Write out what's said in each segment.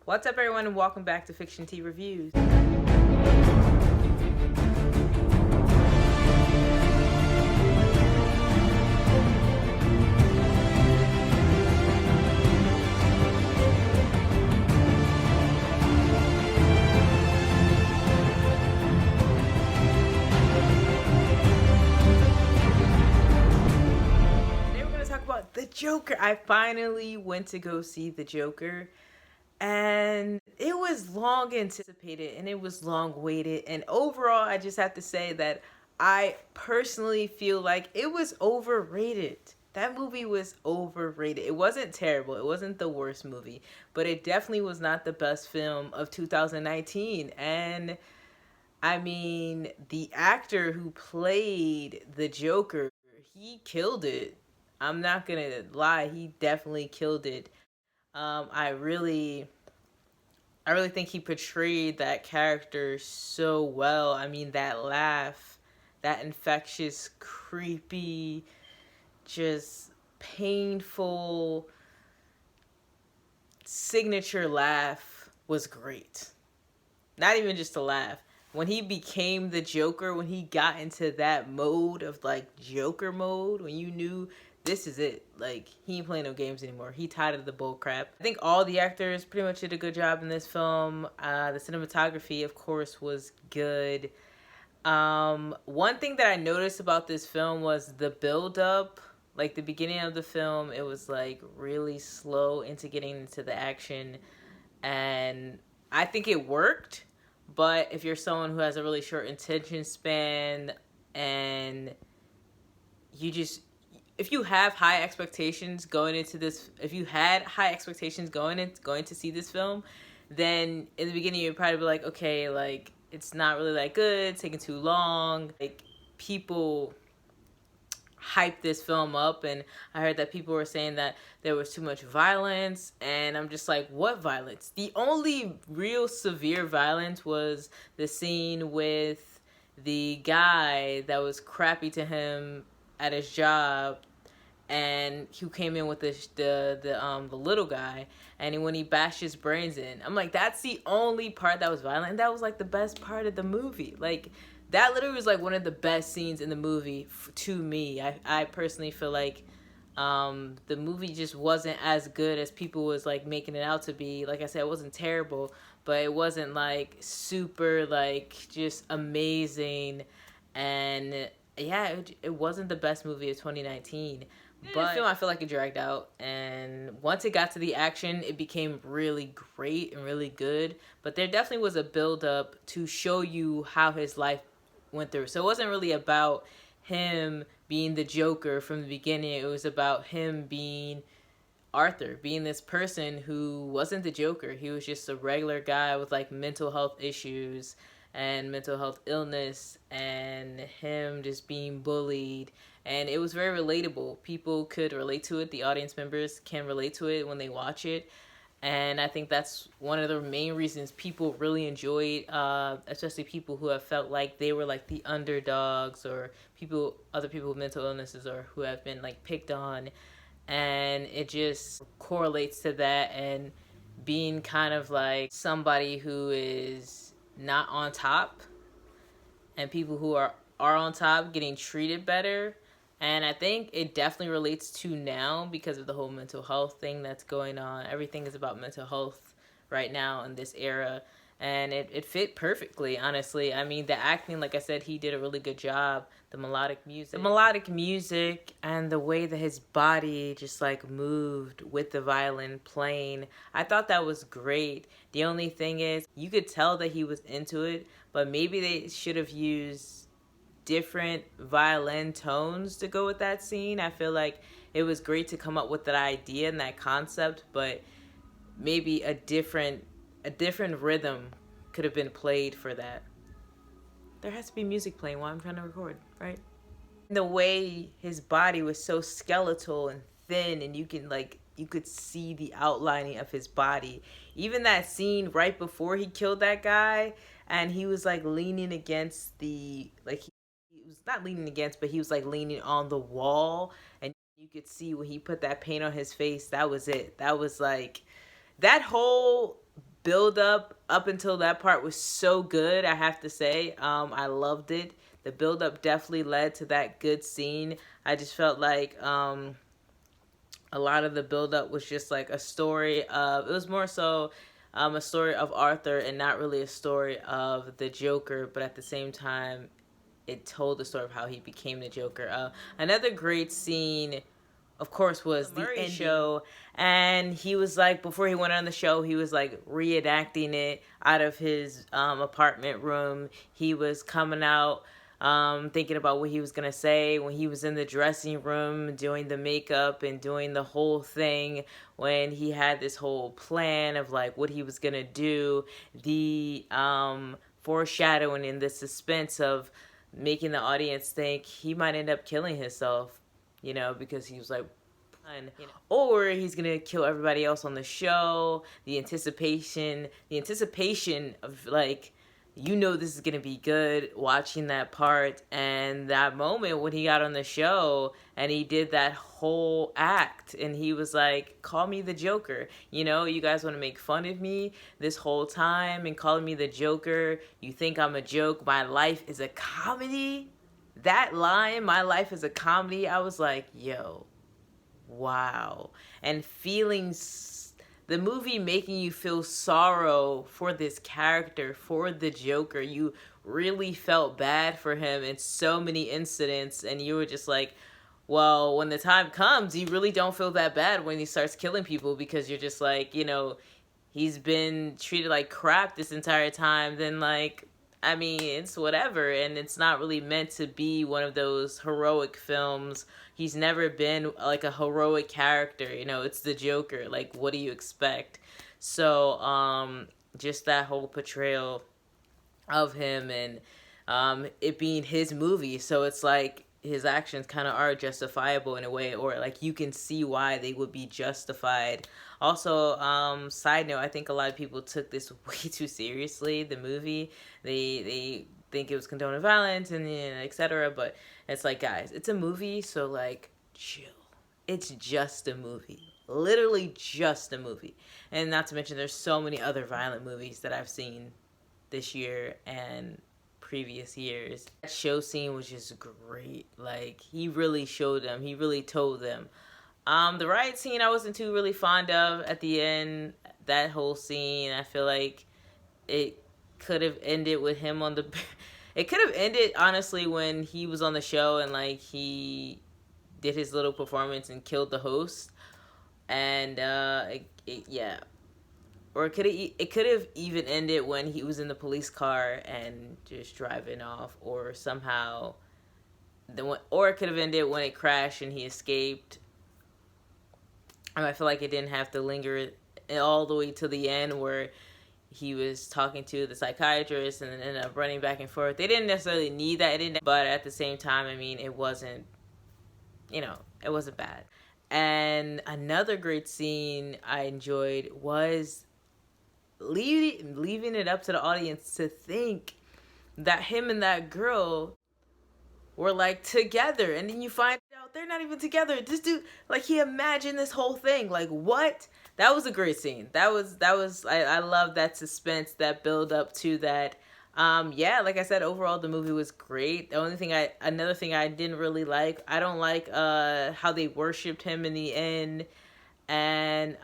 What's up, everyone, and welcome back to Fiction Tea Reviews. Today we're going to talk about The Joker. I finally went to go see The Joker. And it was long anticipated and it was long waited. And overall, I just have to say that I personally feel like it was overrated. That movie was overrated. It wasn't terrible. It wasn't the worst movie, but it definitely was not the best film of 2019. And I mean, the actor who played the Joker, he killed it. I'm not gonna lie, he definitely killed it. I really think he portrayed that character so well. I mean, that laugh, that infectious, creepy, just painful signature laugh was great. Not even just a laugh. When he became the Joker, when he got into that mode of like Joker mode, when you knew this is it, like he ain't playing no games anymore. He tired of the bull crap. I think all the actors pretty much did a good job in this film. The cinematography, of course, was good. One thing that I noticed about this film was the build up. Like the beginning of the film, it was like really slow into getting into the action, and I think it worked. But if you're someone who has a really short attention span and you just if you have high expectations going into this, if you had high expectations going to see this film, then in the beginning you'd probably be like, okay, like it's not really that good, it's taking too long. Like people hype this film up, and I heard that people were saying that there was too much violence, and I'm just like, what violence? The only real severe violence was the scene with the guy that was crappy to him at his job, and who came in with the little guy, and when he bashed his brains in. I'm like, that's the only part that was violent, and that was like the best part of the movie. Like that literally was like one of the best scenes in the movie to me. I personally feel like the movie just wasn't as good as people was like making it out to be. Like I said, it wasn't terrible, but it wasn't like super like just amazing. And yeah, it wasn't the best movie of 2019. But the film, I feel like it dragged out, and once it got to the action, it became really great and really good. But there definitely was a build up to show you how his life went through. So it wasn't really about him being the Joker from the beginning. It was about him being Arthur, being this person who wasn't the Joker. He was just a regular guy with like mental health issues and mental health illness, and him just being bullied. And it was very relatable. People could relate to it. The audience members can relate to it when they watch it. And I think that's one of the main reasons people really enjoyed, especially people who have felt like they were like the underdogs, or other people with mental illnesses, or who have been like picked on. And it just correlates to that, and being kind of like somebody who is not on top, and people who are on top getting treated better. And I think it definitely relates to now because of the whole mental health thing that's going on. Everything is about mental health right now in this era. And it fit perfectly, honestly. I mean, the acting, like I said, he did a really good job. The melodic music and the way that his body just like moved with the violin playing, I thought that was great. The only thing is, you could tell that he was into it, but maybe they should have used different violin tones to go with that scene. I feel like it was great to come up with that idea and that concept, but maybe a different rhythm could have been played for that. There has to be music playing while I'm trying to record, right? The way his body was so skeletal and thin, and you could see the outlining of his body. Even that scene right before he killed that guy, and he was like leaning against the like he was not leaning against, but he was like leaning on the wall, and you could see when he put that paint on his face, that was it. That was like that whole build up until that part was so good, I have to say. I loved it. The build up definitely led to that good scene. I just felt like a lot of the build up was just like a story of, it was more so a story of Arthur and not really a story of the Joker, but at the same time it told the story of how he became the Joker. Another great scene, of course, was the end show, and he was like, before he went on the show, he was like reenacting it out of his apartment room. He was coming out, thinking about what he was gonna say when he was in the dressing room doing the makeup and doing the whole thing, when he had this whole plan of like what he was gonna do, the foreshadowing and the suspense of making the audience think he might end up killing himself, because he was like, or he's gonna kill everybody else on the show. The anticipation of like, this is gonna be good, watching that part, and that moment when he got on the show and he did that whole act and he was like, call me the Joker, you guys want to make fun of me this whole time and calling me the Joker, you think I'm a joke, my life is a comedy. That line, my life is a comedy, I was like, yo, wow. And the movie making you feel sorrow for this character, for the Joker. You really felt bad for him in so many incidents, and you were just like, well, when the time comes, you really don't feel that bad when he starts killing people, because you're just like, he's been treated like crap this entire time, then like, I mean, it's whatever, and it's not really meant to be one of those heroic films. He's never been like a heroic character, it's the Joker. Like, what do you expect? So, just that whole portrayal of him and it being his movie, so it's like his actions kind of are justifiable in a way, or like you can see why they would be justified. Also, side note, I think a lot of people took this way too seriously, the movie. They think it was condoning violence and etc. But it's like, guys, it's a movie, so like, chill. It's just a movie. Literally just a movie. And not to mention, there's so many other violent movies that I've seen this year and previous years. That show scene was just great. Like, he really showed them. He really told them. The riot scene I wasn't too really fond of at the end. That whole scene, I feel like it could have ended with him on the... It could have ended, honestly, when he was on the show and, like, he did his little performance and killed the host. And, yeah. Or it could have even ended when he was in the police car and just driving off, or somehow... Or it could have ended when it crashed and he escaped. I feel like it didn't have to linger all the way to the end where he was talking to the psychiatrist and then ended up running back and forth. They didn't necessarily need that, but at the same time, I mean, it wasn't, it wasn't bad. And another great scene I enjoyed was leaving it up to the audience to think that him and that girl were like together, and then you find out they're not even together. This dude, like, he imagined this whole thing. Like, what? That was a great scene. That was I love that suspense, that build up to that. Yeah, like I said, overall the movie was great. Another thing I didn't really like, I don't like how they worshipped him in the end. And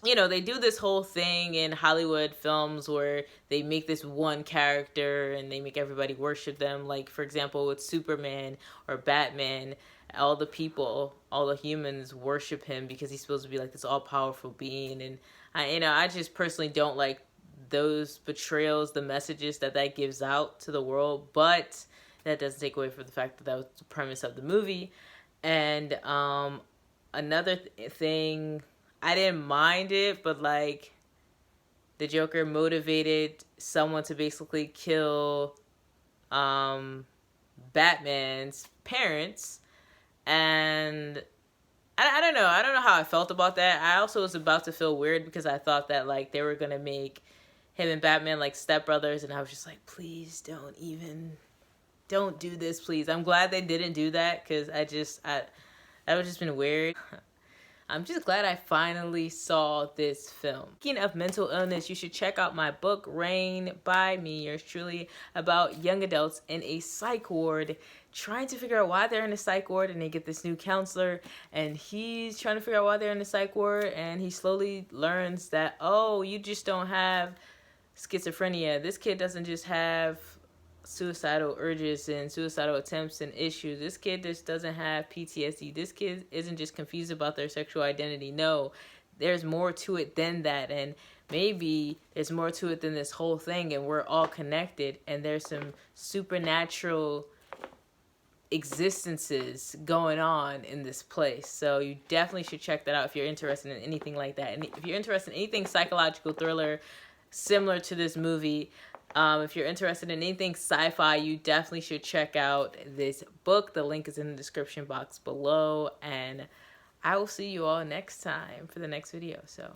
they do this whole thing in Hollywood films where they make this one character and they make everybody worship them. Like, for example, with Superman or Batman, all the humans worship him because he's supposed to be like this all-powerful being. And I just personally don't like those portrayals, the messages that gives out to the world. But that doesn't take away from the fact that was the premise of the movie. And another thing, I didn't mind it, but like, the Joker motivated someone to basically kill Batman's parents, and I don't know how I felt about that. I also was about to feel weird because I thought that like they were gonna make him and Batman like stepbrothers, and I was just like, please don't do this, please. I'm glad they didn't do that, because that would just been weird. I'm just glad I finally saw this film. Speaking of mental illness, you should check out my book, Rain, by me, yours truly, about young adults in a psych ward trying to figure out why they're in a psych ward, and they get this new counselor, and he's trying to figure out why they're in the psych ward, and he slowly learns that, oh, you just don't have schizophrenia. This kid doesn't just have suicidal urges and suicidal attempts and issues. This kid just doesn't have PTSD. This kid isn't just confused about their sexual identity. No, there's more to it than that, and maybe there's more to it than this whole thing, and we're all connected, and there's some supernatural existences going on in this place. So you definitely should check that out if you're interested in anything like that. And if you're interested in anything psychological thriller similar to this movie, if you're interested in anything sci-fi, you definitely should check out this book. The link is in the description box below, and I will see you all next time for the next video. So